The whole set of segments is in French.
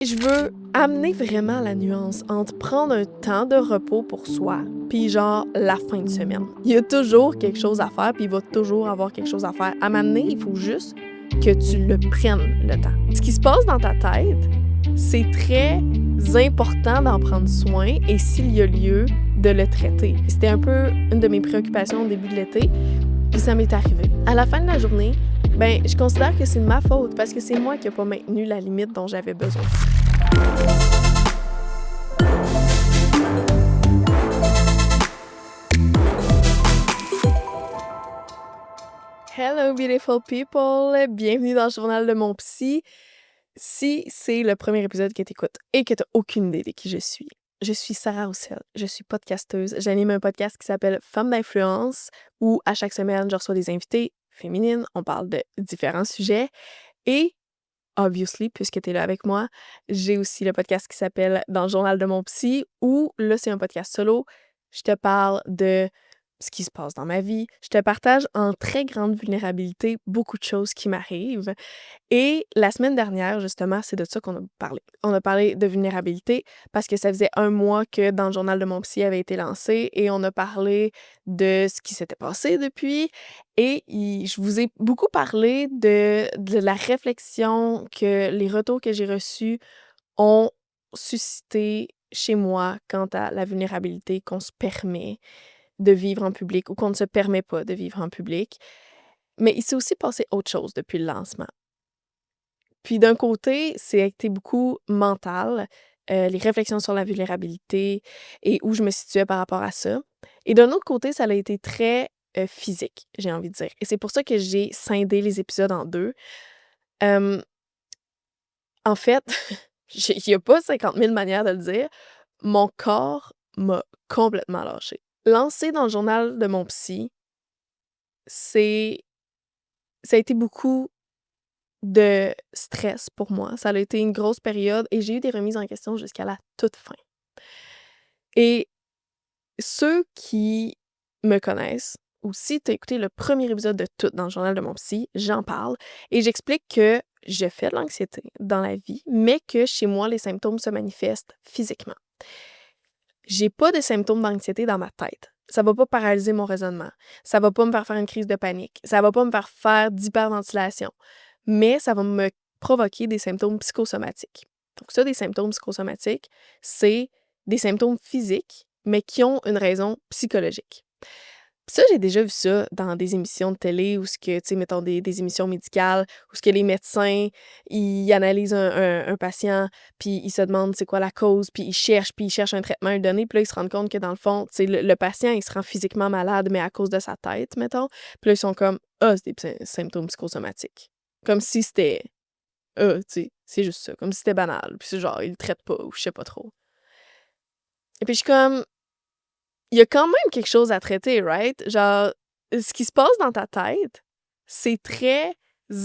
Je veux amener vraiment la nuance entre prendre un temps de repos pour soi, puis genre la fin de semaine. Il y a toujours quelque chose à faire, puis il va toujours avoir quelque chose à faire. À m'amener, il faut juste que tu le prennes le temps. Ce qui se passe dans ta tête, c'est très important d'en prendre soin et s'il y a lieu, de le traiter. C'était un peu une de mes préoccupations au début de l'été, puis ça m'est arrivé. À la fin de la journée, je considère que c'est de ma faute parce que c'est moi qui n'ai pas maintenu la limite dont j'avais besoin. Hello beautiful people! Bienvenue dans le journal de mon psy. Si c'est le premier épisode que tu écoutes et que tu n'as aucune idée de qui je suis Sarah Roussel, je suis podcasteuse. J'anime un podcast qui s'appelle Femmes d'influence où à chaque semaine, je reçois des invités féminines, on parle de différents sujets et obviously, puisque tu es là avec moi, j'ai aussi le podcast qui s'appelle Dans le journal de mon psy où là, c'est un podcast solo. Je te parle de ce qui se passe dans ma vie. Je te partage en très grande vulnérabilité beaucoup de choses qui m'arrivent. Et la semaine dernière, justement, c'est de ça qu'on a parlé. On a parlé de vulnérabilité parce que ça faisait 1 mois que Dans le journal de mon psy avait été lancé et on a parlé de ce qui s'était passé depuis. Et je vous ai beaucoup parlé de la réflexion que les retours que j'ai reçus ont suscité chez moi quant à la vulnérabilité qu'on se permet de vivre en public ou qu'on ne se permet pas de vivre en public. Mais il s'est aussi passé autre chose depuis le lancement. Puis d'un côté, c'est été beaucoup mental, les réflexions sur la vulnérabilité et où je me situais par rapport à ça. Et d'un autre côté, ça a été très, physique, j'ai envie de dire. Et c'est pour ça que j'ai scindé les épisodes en 2. Hem, en fait, il y a pas 50 000 manières de le dire, mon corps m'a complètement lâchée. Lancer dans le journal de mon psy, c'est ça a été beaucoup de stress pour moi. Ça a été une grosse période et j'ai eu des remises en question jusqu'à la toute fin. Et ceux qui me connaissent, ou si tu as écouté le premier épisode de tout dans le journal de mon psy, j'en parle et j'explique que je fais de l'anxiété dans la vie, mais que chez moi, les symptômes se manifestent physiquement. J'ai pas de symptômes d'anxiété dans ma tête. Ça va pas paralyser mon raisonnement. Ça va pas me faire une crise de panique. Ça va pas me faire d'hyperventilation. Mais ça va me provoquer des symptômes psychosomatiques. Donc ça, des symptômes psychosomatiques, c'est des symptômes physiques, mais qui ont une raison psychologique. Ça, j'ai déjà vu ça dans des émissions de télé où ce que, tu sais, mettons des émissions médicales, où ce que les médecins, ils analysent un patient, puis ils se demandent c'est quoi la cause, puis ils cherchent un traitement à lui donner, puis là, ils se rendent compte que dans le fond, tu sais, le patient, il se rend physiquement malade, mais à cause de sa tête, mettons. Puis là, ils sont comme « Ah, c'est des symptômes psychosomatiques. » Comme si c'était « Ah, tu sais, c'est juste ça. » Comme si c'était banal. Puis c'est genre, ils le traitent pas, ou je sais pas trop. Et puis je suis comme il y a quand même quelque chose à traiter, right? Genre, ce qui se passe dans ta tête, c'est très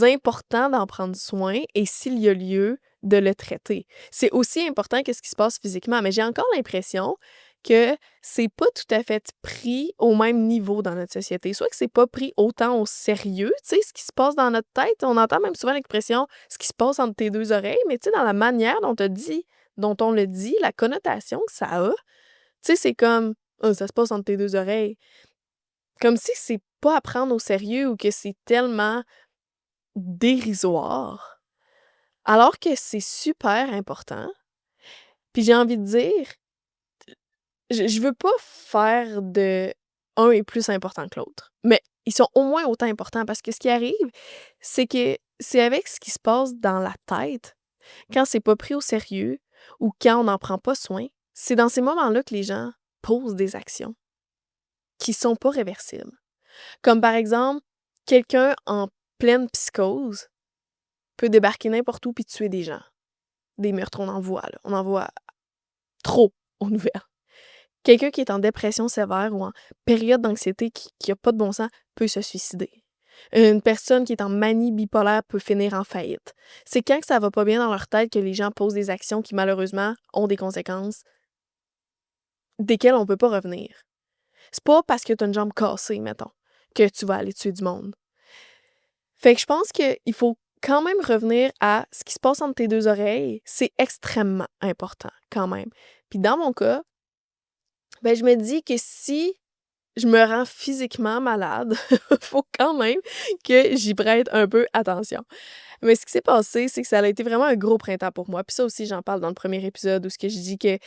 important d'en prendre soin et s'il y a lieu, de le traiter. C'est aussi important que ce qui se passe physiquement, mais j'ai encore l'impression que c'est pas tout à fait pris au même niveau dans notre société. Soit que c'est pas pris autant au sérieux, tu sais, ce qui se passe dans notre tête. On entend même souvent l'expression « ce qui se passe entre tes deux oreilles », mais tu sais, dans la manière dont on le dit, la connotation que ça a, tu sais, c'est comme « ça se passe entre tes deux oreilles ». Comme si c'est pas à prendre au sérieux ou que c'est tellement dérisoire, alors que c'est super important. Puis j'ai envie de dire, je veux pas faire de un est plus important que l'autre, mais ils sont au moins autant importants parce que ce qui arrive, c'est que c'est avec ce qui se passe dans la tête, quand c'est pas pris au sérieux ou quand on n'en prend pas soin, c'est dans ces moments-là que les gens posent des actions qui sont pas réversibles. Comme par exemple, quelqu'un en pleine psychose peut débarquer n'importe où puis tuer des gens. Des meurtres, on en voit, là. On en voit trop aux nouvelles. Quelqu'un qui est en dépression sévère ou en période d'anxiété qui a pas de bon sens peut se suicider. Une personne qui est en manie bipolaire peut finir en faillite. C'est quand que ça va pas bien dans leur tête que les gens posent des actions qui, malheureusement, ont des conséquences desquelles on peut pas revenir. C'est pas parce que t'as une jambe cassée, mettons, que tu vas aller tuer du monde. Fait que je pense qu'il faut quand même revenir à ce qui se passe entre tes 2 oreilles, c'est extrêmement important quand même. Puis dans mon cas, ben, je me dis que si je me rends physiquement malade, faut quand même que j'y prête un peu attention. Mais ce qui s'est passé, c'est que ça a été vraiment un gros printemps pour moi. Puis ça aussi, j'en parle dans le premier épisode où ce que je dis que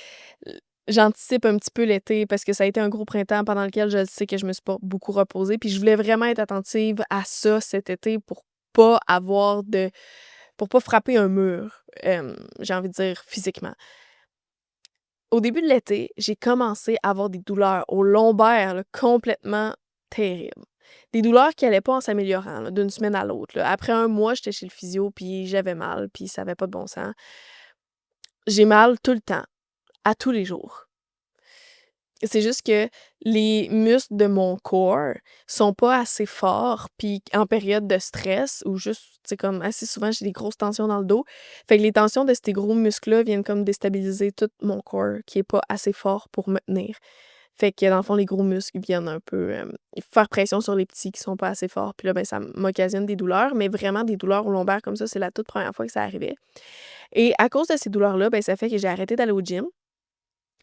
j'anticipe un petit peu l'été parce que ça a été un gros printemps pendant lequel je sais que je me suis pas beaucoup reposée. Puis je voulais vraiment être attentive à ça cet été pour pas avoir de pour pas frapper un mur, j'ai envie de dire physiquement. Au début de l'été, j'ai commencé à avoir des douleurs au lombaire, là, complètement terribles. Des douleurs qui allaient pas en s'améliorant, là, d'une semaine à l'autre, là. Après un mois, j'étais chez le physio, puis j'avais mal, puis ça avait pas de bon sens. J'ai mal tout le temps, à tous les jours. C'est juste que les muscles de mon corps sont pas assez forts, puis en période de stress ou juste, tu sais, comme assez souvent, j'ai des grosses tensions dans le dos. Fait que les tensions de ces gros muscles-là viennent comme déstabiliser tout mon corps qui est pas assez fort pour me tenir. Fait que dans le fond, les gros muscles viennent un peu, faire pression sur les petits qui sont pas assez forts. Puis là, ben, ça m'occasionne des douleurs, mais vraiment des douleurs au lombaire comme ça, c'est la toute première fois que ça arrivait. Et à cause de ces douleurs-là, ben, ça fait que j'ai arrêté d'aller au gym.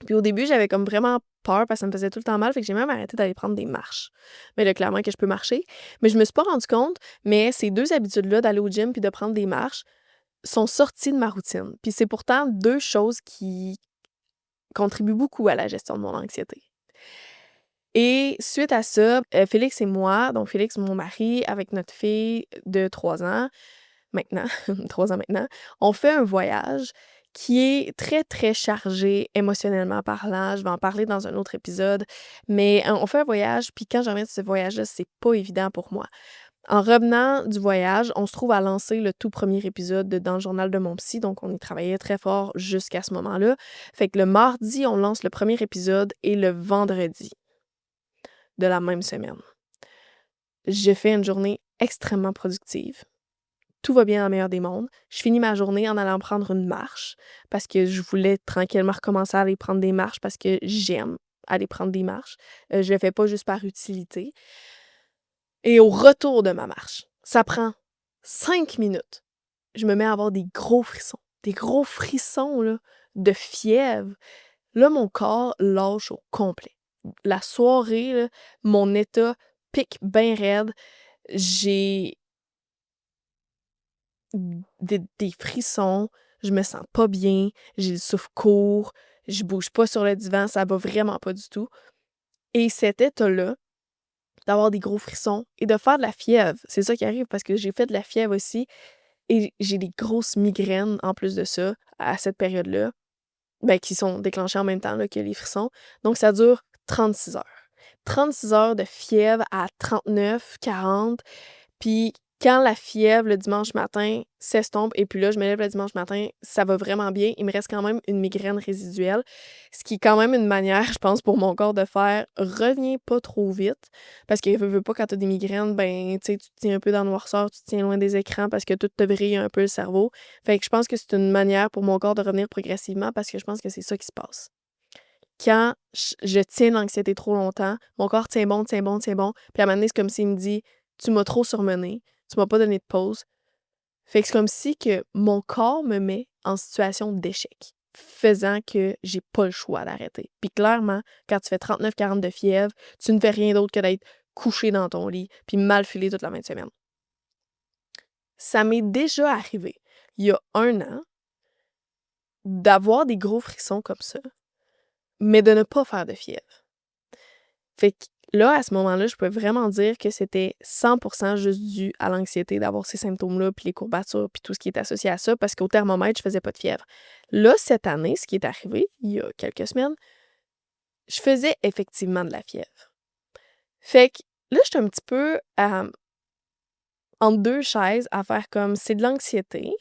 Puis au début, j'avais comme vraiment peur parce que ça me faisait tout le temps mal, fait que j'ai même arrêté d'aller prendre des marches. Mais là, clairement que je peux marcher, mais je me suis pas rendu compte, mais ces 2 habitudes-là d'aller au gym puis de prendre des marches sont sorties de ma routine. Puis c'est pourtant 2 choses qui contribuent beaucoup à la gestion de mon anxiété. Et suite à ça, Félix et moi, donc Félix, mon mari, avec notre fille de 3 ans maintenant, 3 ans maintenant, on fait un voyage qui est très, très chargé émotionnellement parlant. Je vais en parler dans un autre épisode, mais on fait un voyage, puis quand je reviens de ce voyage-là, c'est pas évident pour moi. En revenant du voyage, on se trouve à lancer le tout premier épisode de Dans le journal de mon psy, donc on y travaillait très fort jusqu'à ce moment-là. Fait que le mardi, on lance le premier épisode et le vendredi de la même semaine. J'ai fait une journée extrêmement productive. Tout va bien dans le meilleur des mondes. Je finis ma journée en allant prendre une marche parce que je voulais tranquillement recommencer à aller prendre des marches parce que j'aime aller prendre des marches. Je le fais pas juste par utilité. Et au retour de ma marche, ça prend 5 minutes. Je me mets à avoir des gros frissons là, de fièvre. Là, mon corps lâche au complet. La soirée, là, mon état pique bien raide. J'ai des frissons, je me sens pas bien, j'ai le souffle court, je bouge pas sur le divan, ça va vraiment pas du tout. Et cet état-là, d'avoir des gros frissons et de faire de la fièvre, c'est ça qui arrive parce que j'ai fait de la fièvre aussi et j'ai des grosses migraines en plus de ça, à cette période-là, ben, qui sont déclenchées en même temps là, que les frissons. Donc ça dure 36 heures. 36 heures de fièvre à 39, 40. Puis quand la fièvre le dimanche matin s'estompe et puis là, je me lève le dimanche matin, ça va vraiment bien. Il me reste quand même une migraine résiduelle, ce qui est quand même une manière, je pense, pour mon corps de faire reviens pas trop vite. Parce que veux pas, quand t'as des migraines, ben, tu sais, tu te tiens un peu dans le noirceur, tu te tiens loin des écrans parce que tout te brille un peu le cerveau. Fait que je pense que c'est une manière pour mon corps de revenir progressivement parce que je pense que c'est ça qui se passe. Quand je tiens l'anxiété trop longtemps, mon corps tient bon, tient bon, tient bon. Puis à un moment donné, c'est comme s'il me dit tu m'as trop surmené, tu m'as pas donné de pause. Fait que c'est comme si que mon corps me met en situation d'échec, faisant que j'ai pas le choix d'arrêter. Puis clairement, quand tu fais 39, 40 de fièvre, tu ne fais rien d'autre que d'être couché dans ton lit puis mal filé toute la fin de semaine. Ça m'est déjà arrivé, il y a 1 an, d'avoir des gros frissons comme ça, mais de ne pas faire de fièvre. Fait que là, à ce moment-là, je pouvais vraiment dire que c'était 100% juste dû à l'anxiété d'avoir ces symptômes-là, puis les courbatures, puis tout ce qui est associé à ça, parce qu'au thermomètre, je faisais pas de fièvre. Là, cette année, ce qui est arrivé, il y a quelques semaines, je faisais effectivement de la fièvre. Fait que là, j'étais un petit peu entre 2 chaises à faire comme c'est de l'anxiété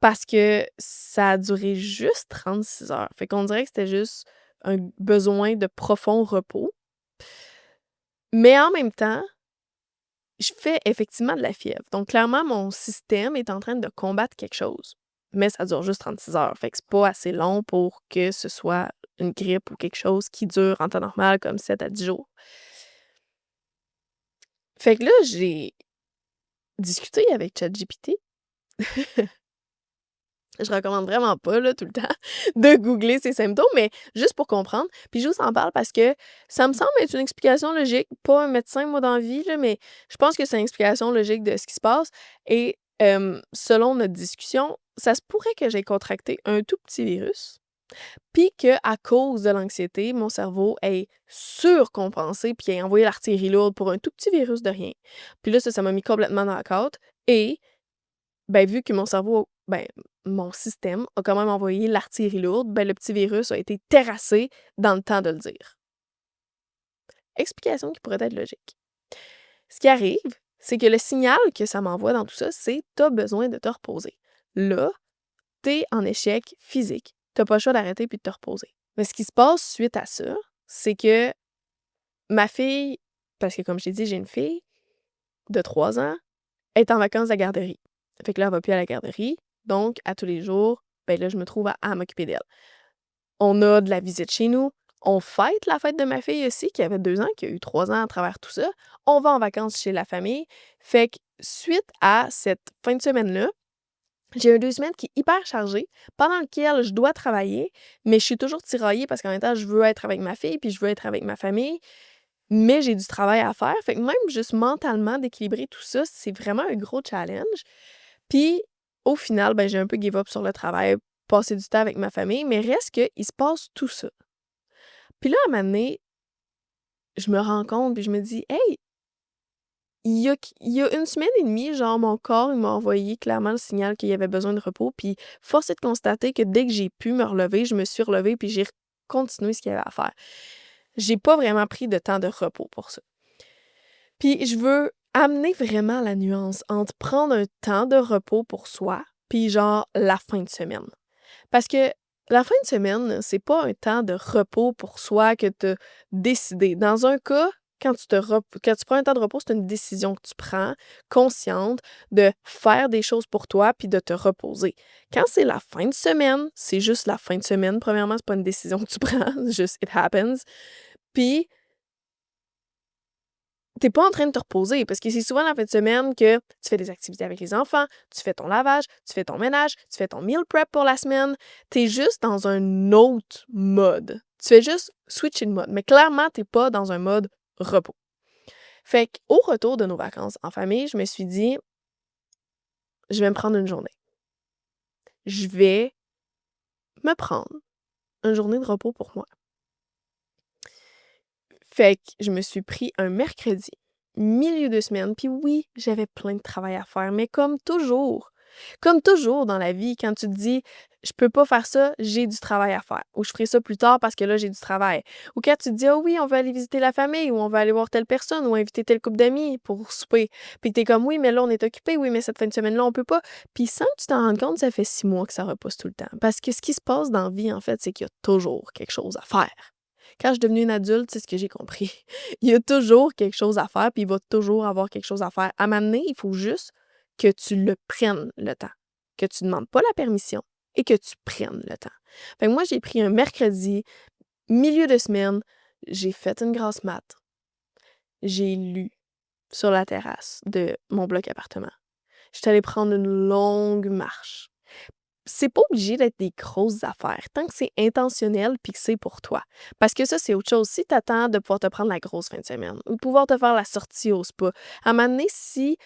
parce que ça a duré juste 36 heures. Fait qu'on dirait que c'était juste un besoin de profond repos. Mais en même temps, je fais effectivement de la fièvre. Donc clairement, mon système est en train de combattre quelque chose. Mais ça dure juste 36 heures. Fait que c'est pas assez long pour que ce soit une grippe ou quelque chose qui dure en temps normal comme 7 à 10 jours. Fait que là, j'ai discuter avec ChatGPT. Je recommande vraiment pas, là, tout le temps, de googler ces symptômes, mais juste pour comprendre. Puis je vous en parle parce que ça me semble être une explication logique. Pas un médecin, moi, dans la vie, là, mais je pense que c'est une explication logique de ce qui se passe. Et selon notre discussion, ça se pourrait que j'ai contracté un tout petit virus, puis qu'à cause de l'anxiété, mon cerveau ait surcompensé puis ait envoyé l'artillerie lourde pour un tout petit virus de rien. Puis là, ça m'a mis complètement dans la côte. Et ben, vu que mon système a quand même envoyé l'artillerie lourde, ben, le petit virus a été terrassé dans le temps de le dire. Explication qui pourrait être logique. Ce qui arrive, c'est que le signal que ça m'envoie dans tout ça, c'est « t'as besoin de te reposer ». Là, t'es en échec physique. T'as pas le choix d'arrêter puis de te reposer. Mais ce qui se passe suite à ça, c'est que ma fille, parce que comme je t'ai dit, j'ai une fille de 3 ans, est en vacances de la garderie. Fait que là, elle va plus à la garderie. Donc, à tous les jours, ben là, je me trouve à m'occuper d'elle. On a de la visite chez nous. On fête la fête de ma fille aussi, qui avait 2 ans, qui a eu 3 ans à travers tout ça. On va en vacances chez la famille. Fait que suite à cette fin de semaine-là, j'ai 2 semaines qui est hyper chargée, pendant lequel je dois travailler, mais je suis toujours tiraillée parce qu'en même temps, je veux être avec ma fille, puis je veux être avec ma famille, mais j'ai du travail à faire. Fait que même juste mentalement, d'équilibrer tout ça, c'est vraiment un gros challenge. Puis, au final, ben, j'ai un peu give up sur le travail, passer du temps avec ma famille, mais reste qu'il se passe tout ça. Puis là, à un moment donné, je me rends compte, puis je me dis: «Hey, il y a 1 semaine et demie, genre, mon corps, il m'a envoyé clairement le signal qu'il y avait besoin de repos, puis force est de constater que dès que j'ai pu me relever, je me suis relevée, puis j'ai continué ce qu'il y avait à faire. J'ai pas vraiment pris de temps de repos pour ça. Puis je veux amener vraiment la nuance entre prendre un temps de repos pour soi, puis genre la fin de semaine. Parce que la fin de semaine, c'est pas un temps de repos pour soi que tu as décidé. Dans un cas, quand tu prends un temps de repos, c'est une décision que tu prends, consciente, de faire des choses pour toi puis de te reposer. Quand c'est la fin de semaine, c'est juste la fin de semaine. Premièrement, c'est pas une décision que tu prends, c'est juste it happens. Puis t'es pas en train de te reposer parce que c'est souvent la fin de semaine que tu fais des activités avec les enfants, tu fais ton lavage, tu fais ton ménage, tu fais ton meal prep pour la semaine. T'es juste dans un autre mode. Tu fais juste switcher de mode. Mais clairement, t'es pas dans un mode repos. Fait qu'au retour de nos vacances en famille, je me suis dit, je vais me prendre une journée. Je vais me prendre une journée de repos pour moi. Fait que je me suis pris un mercredi, milieu de semaine, puis oui, j'avais plein de travail à faire, mais comme toujours dans la vie, quand tu te dis: «Je peux pas faire ça, j'ai du travail à faire» ou «Je ferai ça plus tard parce que là, j'ai du travail» ou quand tu te dis: «Ah oui, on va aller visiter la famille» ou «On va aller voir telle personne» ou «inviter tel couple d'amis pour souper», puis que tu comme: «Oui, mais là, on est occupé, oui, mais cette fin de semaine-là, on peut pas». Puis sans que tu t'en rendes compte, ça fait 6 mois que ça repousse tout le temps. Parce que ce qui se passe dans la vie, en fait, c'est qu'il y a toujours quelque chose à faire. Quand je suis devenue une adulte, c'est ce que j'ai compris. Il y a toujours quelque chose à faire, puis il va toujours avoir quelque chose à faire. À un moment donné, il faut juste que tu le prennes le temps, que tu demandes pas la permission et que tu prennes le temps. Fait que moi, j'ai pris un mercredi, milieu de semaine, j'ai fait une grasse mat, j'ai lu sur la terrasse de mon bloc appartement. J'étais allée prendre une longue marche. C'est pas obligé d'être des grosses affaires, tant que c'est intentionnel puis que c'est pour toi. Parce que ça, c'est autre chose. Si t'attends de pouvoir te prendre la grosse fin de semaine ou de pouvoir te faire la sortie au spa, à un moment donné, si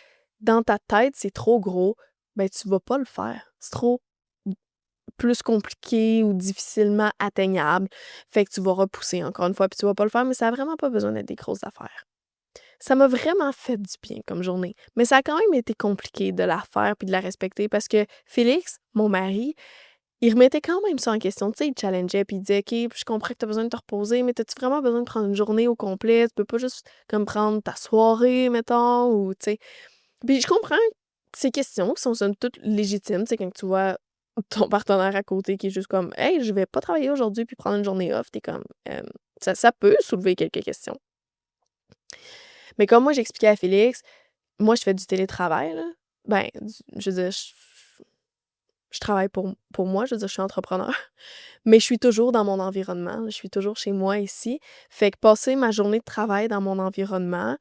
dans ta tête, c'est trop gros, ben tu vas pas le faire. C'est trop plus compliqué ou difficilement atteignable. Fait que tu vas repousser encore une fois puis tu vas pas le faire, mais ça a vraiment pas besoin d'être des grosses affaires. Ça m'a vraiment fait du bien comme journée, mais ça a quand même été compliqué de la faire puis de la respecter parce que Félix, mon mari, il remettait quand même ça en question. Tu sais, il challengeait puis il disait: «OK, je comprends que tu as besoin de te reposer, mais as-tu vraiment besoin de prendre une journée au complet? Tu peux pas juste comme prendre ta soirée, mettons, ou tu sais». Puis je comprends ces questions qui sont somme toute légitimes, tu sais, quand tu vois ton partenaire à côté qui est juste comme: «Hey, je vais pas travailler aujourd'hui puis prendre une journée off», t'es comme, ça peut soulever quelques questions. Mais comme moi, j'expliquais à Félix, moi, je fais du télétravail, là. Ben, je veux dire, je travaille pour moi, je veux dire, je suis entrepreneur, mais je suis toujours dans mon environnement, je suis toujours chez moi ici. Fait que passer ma journée de travail dans mon environnement,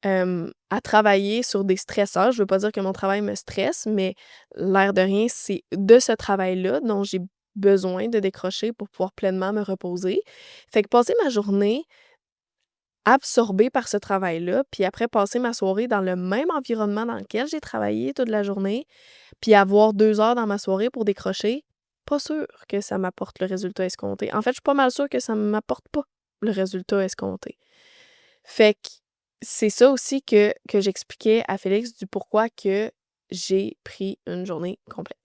à travailler sur des stresseurs. Je veux pas dire que mon travail me stresse, mais l'air de rien, c'est de ce travail-là dont j'ai besoin de décrocher pour pouvoir pleinement me reposer. Fait que passer ma journée absorbée par ce travail-là, puis après passer ma soirée dans le même environnement dans lequel j'ai travaillé toute la journée, puis avoir 2 heures dans ma soirée pour décrocher, pas sûr que ça m'apporte le résultat escompté. En fait, je suis pas mal sûre que ça m'apporte pas le résultat escompté. Fait que c'est ça aussi que j'expliquais à Félix du pourquoi que j'ai pris une journée complète.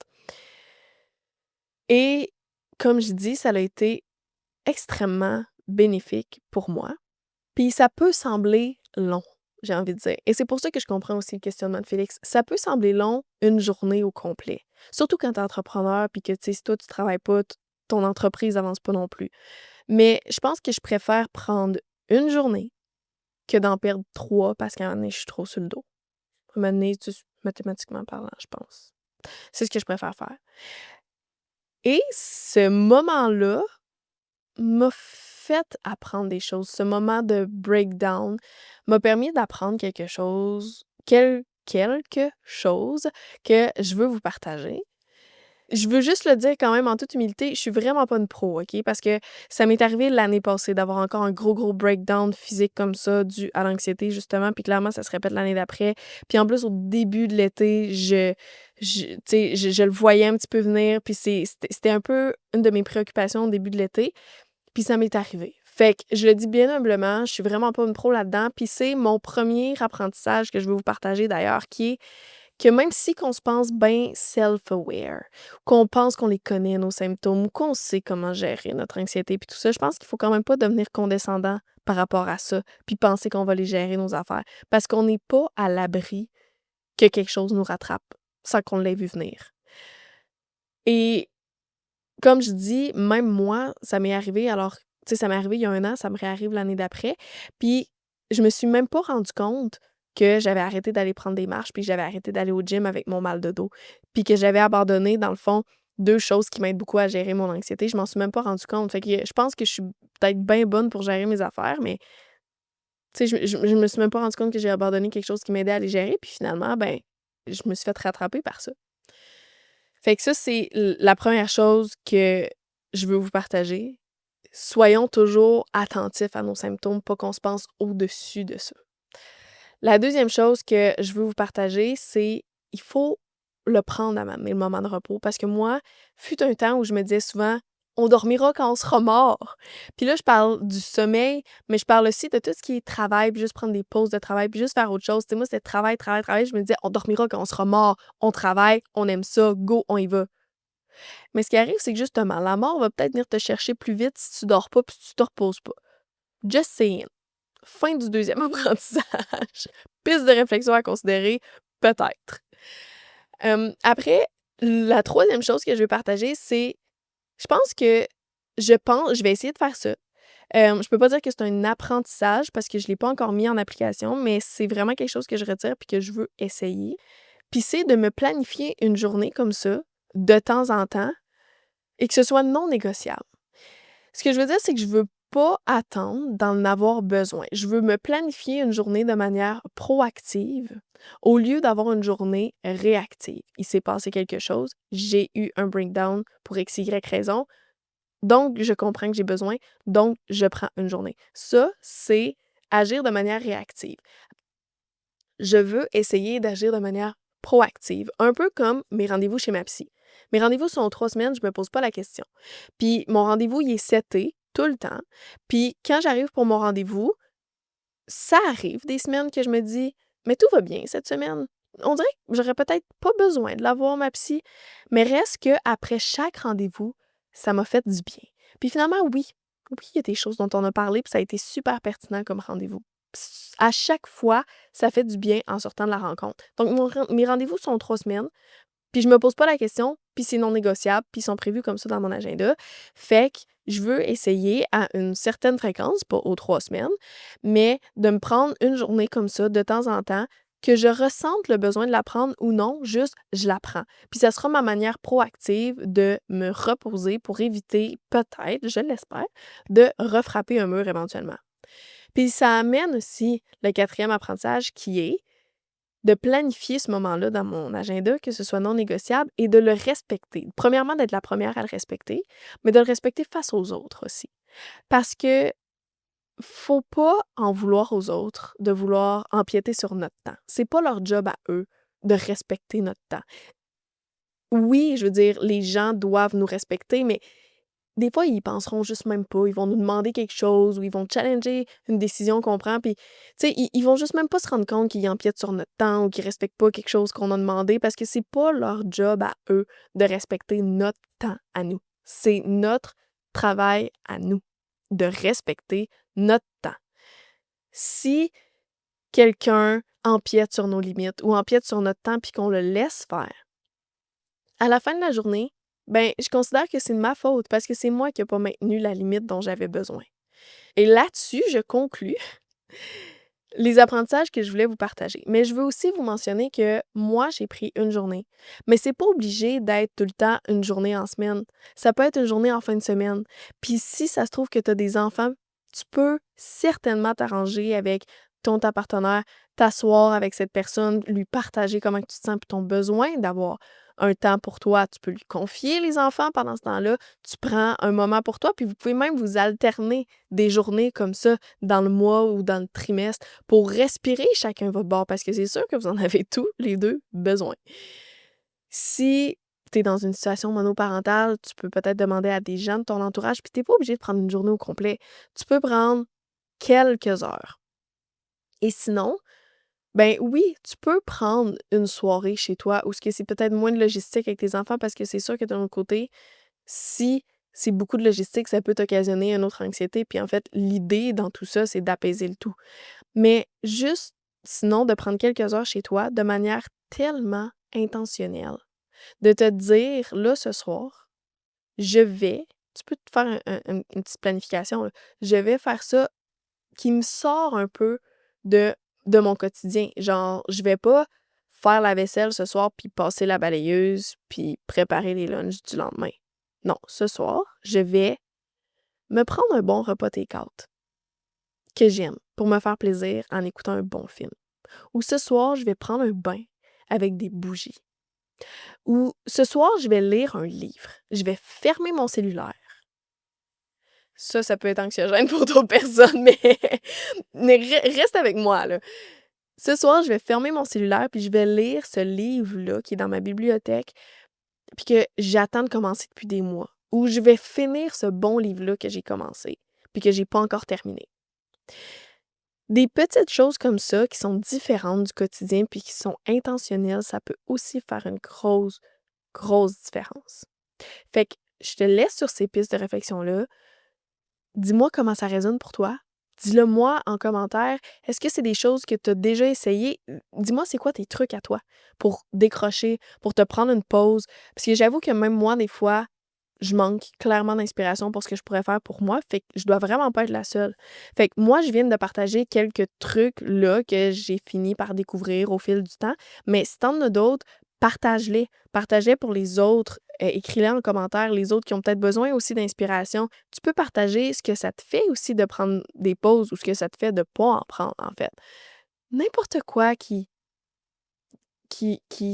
Et comme je dis, ça a été extrêmement bénéfique pour moi. Puis ça peut sembler long, j'ai envie de dire. Et c'est pour ça que je comprends aussi le questionnement de Félix. Ça peut sembler long, une journée au complet. Surtout quand tu es entrepreneur, puis que, tu sais, si toi, tu travailles pas, ton entreprise avance pas non plus. Mais je pense que je préfère prendre une journée que d'en perdre 3 parce qu'à un moment donné, je suis trop sur le dos. À un moment donné, mathématiquement parlant, je pense. C'est ce que je préfère faire. Et ce moment-là m'a fait apprendre des choses. Ce moment de breakdown m'a permis d'apprendre quelque chose que je veux vous partager. Je veux juste le dire quand même en toute humilité, je suis vraiment pas une pro, OK? Parce que ça m'est arrivé l'année passée d'avoir encore un gros breakdown physique comme ça dû à l'anxiété justement, puis clairement ça se répète l'année d'après. Puis en plus au début de l'été, tu sais, je le voyais un petit peu venir, puis c'était un peu une de mes préoccupations au début de l'été, puis ça m'est arrivé. Fait que je le dis bien humblement, je suis vraiment pas une pro là-dedans, puis c'est mon premier apprentissage que je veux vous partager d'ailleurs, qui est que même si qu'on se pense bien self-aware, qu'on pense qu'on les connaît, nos symptômes, ou qu'on sait comment gérer notre anxiété puis tout ça, je pense qu'il faut quand même pas devenir condescendant par rapport à ça, puis penser qu'on va les gérer nos affaires, parce qu'on n'est pas à l'abri que quelque chose nous rattrape sans qu'on l'ait vu venir. Et comme je dis, même moi, ça m'est arrivé alors, tu sais, ça m'est arrivé il y a 1 an, ça me réarrive l'année d'après, puis je me suis même pas rendu compte que j'avais arrêté d'aller prendre des marches, puis j'avais arrêté d'aller au gym avec mon mal de dos, puis que j'avais abandonné, dans le fond, 2 choses qui m'aident beaucoup à gérer mon anxiété. Je m'en suis même pas rendu compte. Fait que je pense que je suis peut-être bien bonne pour gérer mes affaires, mais tu sais, je me suis même pas rendu compte que j'ai abandonné quelque chose qui m'aidait à les gérer, puis finalement, ben, je me suis fait rattraper par ça. Fait que ça, c'est la première chose que je veux vous partager. Soyons toujours attentifs à nos symptômes, pas qu'on se pense au-dessus de ça. La deuxième chose que je veux vous partager, c'est il faut le prendre à m'amener, le moment de repos. Parce que moi, fut un temps où je me disais souvent, on dormira quand on sera mort. Puis là, je parle du sommeil, mais je parle aussi de tout ce qui est travail, puis juste prendre des pauses de travail, puis juste faire autre chose. Tu sais, moi, c'était travail. Je me disais, on dormira quand on sera mort. On travaille, on aime ça, go, on y va. Mais ce qui arrive, c'est que justement, la mort va peut-être venir te chercher plus vite si tu dors pas puis si tu te reposes pas. Just saying. Fin du deuxième apprentissage. Piste de réflexion à considérer, peut-être. Après, la troisième chose que je vais partager, c'est je vais essayer de faire ça. Je peux pas dire que c'est un apprentissage parce que je l'ai pas encore mis en application, mais c'est vraiment quelque chose que je retire puis que je veux essayer. Puis c'est de me planifier une journée comme ça, de temps en temps, et que ce soit non négociable. Ce que je veux dire, c'est que je veux pas attendre d'en avoir besoin. Je veux me planifier une journée de manière proactive au lieu d'avoir une journée réactive. Il s'est passé quelque chose, j'ai eu un breakdown pour X, Y raison, donc je comprends que j'ai besoin, donc je prends une journée. Ça, c'est agir de manière réactive. Je veux essayer d'agir de manière proactive, un peu comme mes rendez-vous chez ma psy. Mes rendez-vous sont 3 semaines, je me pose pas la question. Puis mon rendez-vous, il est seté tout le temps. Puis quand j'arrive pour mon rendez-vous, ça arrive des semaines que je me dis: «Mais tout va bien cette semaine». On dirait que j'aurais peut-être pas besoin de la voir ma psy, mais reste qu'après chaque rendez-vous, ça m'a fait du bien. Puis finalement, oui, il y a des choses dont on a parlé, puis ça a été super pertinent comme rendez-vous. À chaque fois, ça fait du bien en sortant de la rencontre. Donc mes rendez-vous sont 3 semaines, puis je me pose pas la question, puis c'est non négociable, puis ils sont prévus comme ça dans mon agenda. Fait que je veux essayer à une certaine fréquence, pas aux 3 semaines, mais de me prendre une journée comme ça de temps en temps, que je ressente le besoin de la prendre ou non, juste je la prends. Puis ça sera ma manière proactive de me reposer pour éviter, peut-être, je l'espère, de refrapper un mur éventuellement. Puis ça amène aussi le 4e apprentissage qui est de planifier ce moment-là dans mon agenda, que ce soit non négociable, et de le respecter. Premièrement, d'être la première à le respecter, mais de le respecter face aux autres aussi. Parce que faut pas en vouloir aux autres de vouloir empiéter sur notre temps. C'est pas leur job à eux de respecter notre temps. Oui, je veux dire, les gens doivent nous respecter, mais des fois, ils y penseront juste même pas. Ils vont nous demander quelque chose ou ils vont challenger une décision qu'on prend. Puis, tu sais, ils vont juste même pas se rendre compte qu'ils empiètent sur notre temps ou qu'ils respectent pas quelque chose qu'on a demandé parce que c'est pas leur job à eux de respecter notre temps à nous. C'est notre travail à nous de respecter notre temps. Si quelqu'un empiète sur nos limites ou empiète sur notre temps puis qu'on le laisse faire, à la fin de la journée, ben, je considère que c'est de ma faute parce que c'est moi qui n'ai pas maintenu la limite dont j'avais besoin. Et là-dessus, je conclus les apprentissages que je voulais vous partager. Mais je veux aussi vous mentionner que moi, j'ai pris une journée. Mais c'est pas obligé d'être tout le temps une journée en semaine. Ça peut être une journée en fin de semaine. Puis si ça se trouve que tu as des enfants, tu peux certainement t'arranger avec ta partenaire, t'asseoir avec cette personne, lui partager comment tu te sens et ton besoin d'avoir un temps pour toi. Tu peux lui confier les enfants pendant ce temps-là. Tu prends un moment pour toi, puis vous pouvez même vous alterner des journées comme ça dans le mois ou dans le trimestre pour respirer chacun votre bord parce que c'est sûr que vous en avez tous les deux besoin. Si tu es dans une situation monoparentale, tu peux peut-être demander à des gens de ton entourage, puis tu n'es pas obligé de prendre une journée au complet. Tu peux prendre quelques heures. Et sinon, ben oui, tu peux prendre une soirée chez toi où c'est peut-être moins de logistique avec tes enfants parce que c'est sûr que de l'autre côté, si c'est beaucoup de logistique, ça peut t'occasionner une autre anxiété. Puis en fait, l'idée dans tout ça, c'est d'apaiser le tout. Mais juste, sinon, de prendre quelques heures chez toi de manière tellement intentionnelle. De te dire, là, ce soir, tu peux te faire une petite planification, là. Je vais faire ça qui me sort un peu de mon quotidien. Genre, je vais pas faire la vaisselle ce soir, puis passer la balayeuse, puis préparer les lunchs du lendemain. Non, ce soir, je vais me prendre un bon repas take-out que j'aime pour me faire plaisir en écoutant un bon film. Ou ce soir, je vais prendre un bain avec des bougies. Ou ce soir, je vais lire un livre. Je vais fermer mon cellulaire. Ça peut être anxiogène pour d'autres personnes, mais reste avec moi, là. Ce soir, je vais fermer mon cellulaire puis je vais lire ce livre-là qui est dans ma bibliothèque puis que j'attends de commencer depuis des mois. Ou je vais finir ce bon livre-là que j'ai commencé puis que j'ai pas encore terminé. Des petites choses comme ça qui sont différentes du quotidien puis qui sont intentionnelles, ça peut aussi faire une grosse, grosse différence. Fait que je te laisse sur ces pistes de réflexion-là. Dis-moi comment ça résonne pour toi. Dis-le moi en commentaire. Est-ce que c'est des choses que tu as déjà essayées? Dis-moi c'est quoi tes trucs à toi pour décrocher, pour te prendre une pause. Parce que j'avoue que même moi, des fois, je manque clairement d'inspiration pour ce que je pourrais faire pour moi. Fait que je dois vraiment pas être la seule. Fait que moi, je viens de partager quelques trucs là que j'ai fini par découvrir au fil du temps. Mais si t'en as d'autres, partage-les. Partage-les pour les autres. Écris-les en commentaire, les autres qui ont peut-être besoin aussi d'inspiration. Tu peux partager ce que ça te fait aussi de prendre des pauses ou ce que ça te fait de pas en prendre, en fait. N'importe quoi qui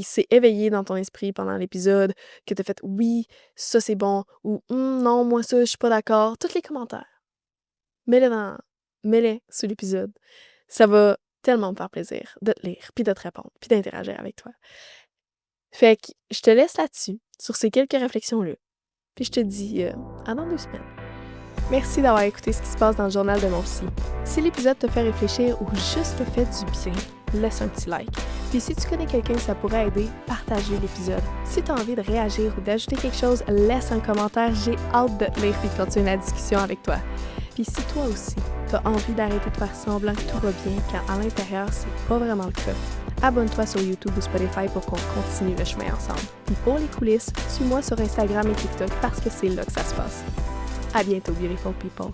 s'est éveillé dans ton esprit pendant l'épisode, que tu as fait « oui, ça c'est bon » ou « non, moi ça, je suis pas d'accord », tous les commentaires. Mets-les sous l'épisode. Ça va tellement me faire plaisir de te lire, puis de te répondre, puis d'interagir avec toi. Fait que je te laisse là-dessus, sur ces quelques réflexions-là. Puis je te dis à dans 2 semaines. Merci d'avoir écouté ce qui se passe dans le journal de mon psy. Si l'épisode te fait réfléchir ou juste te fait du bien, laisse un petit like. Puis si tu connais quelqu'un que ça pourrait aider, partage-lui l'épisode. Si tu as envie de réagir ou d'ajouter quelque chose, laisse un commentaire. J'ai hâte de te lire et de continuer la discussion avec toi. Puis si toi aussi, tu as envie d'arrêter de faire semblant que tout va bien quand à l'intérieur, c'est pas vraiment le cas, abonne-toi sur YouTube ou Spotify pour qu'on continue le chemin ensemble. Puis pour les coulisses, suis-moi sur Instagram et TikTok parce que c'est là que ça se passe. À bientôt, beautiful people!